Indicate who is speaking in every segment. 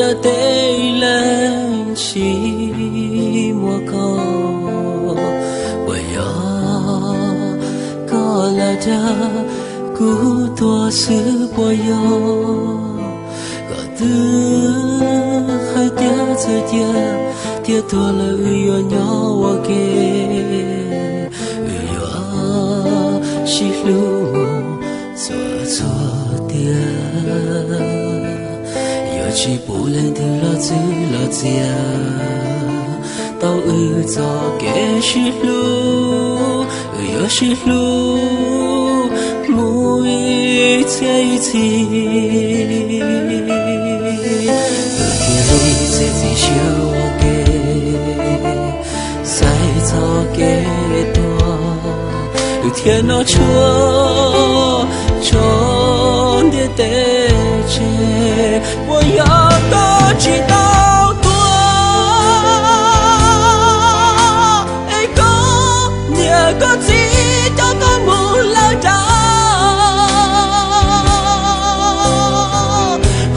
Speaker 1: đã tê lên chỉ mùa cầu bởi giờ có là đã cú tua xứ bởi giờ có thứ hai tia chơi tia tua là yêu nhau ok yêu chỉ lu xóa tia chỉ bù lên từ lo chia tao cho kẻ chỉ lu yêu chỉ lu mùi cháy chi kia lấy sẽ chiều kề sai cho kẻ tua thiên nó chúa trốn địa tê chế我要的知道多爱个你个自己个木老大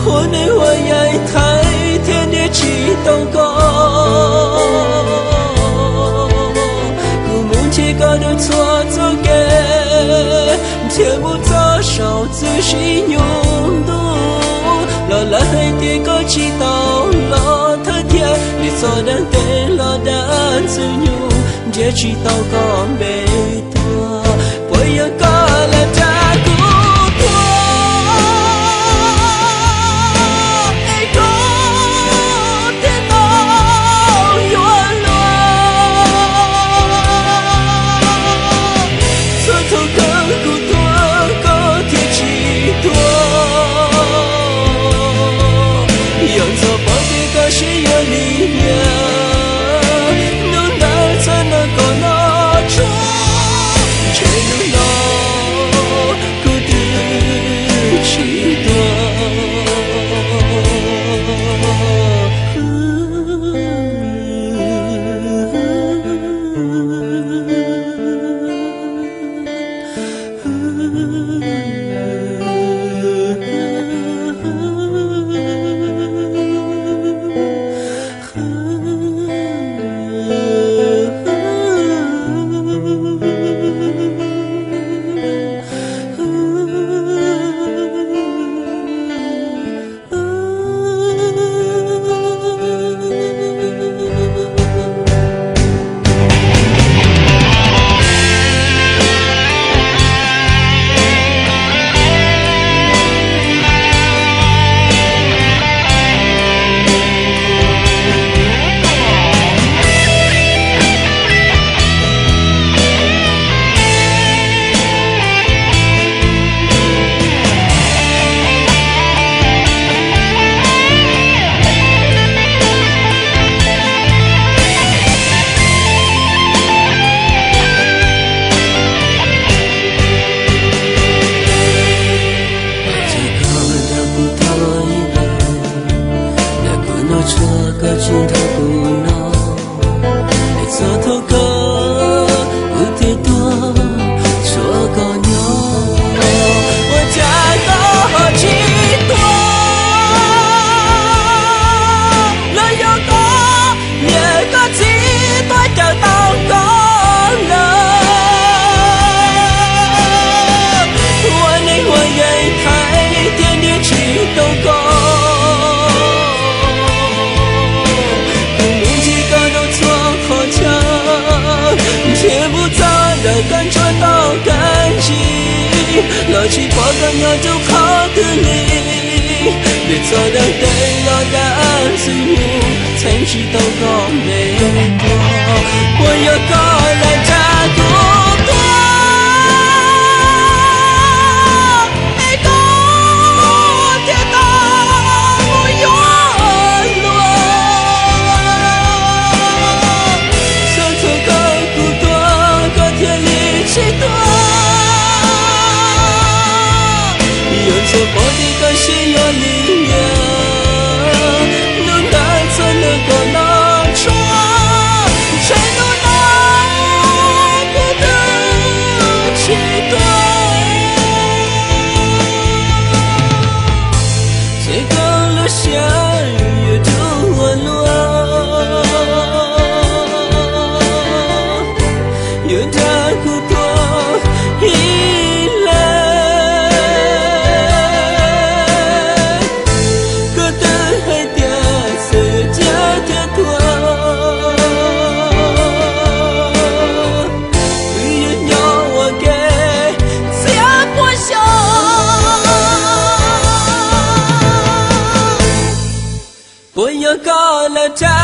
Speaker 1: 我内我也太天天知道个古梦起个的错做给天不做手自己用度lo là hai tia có chỉ tao lo thơ thiên để cho đang tê lo đang sự nhu để chỉ tao có bề tua bởi giờ có là cha của tua ai có thế tao yêu lo cho thâu cơn của tua có thể chỉ tua用作宝贝个是有力量，能带才能够拿出，却能拿孤独几多。感觉到感激，乐起过更有就好的你，别做的对了的安自由，才知道个美多，我有个来加多多。我的个心有力量，能带走那个拿出，谁能拿不得期待？最高了下雨。高了站。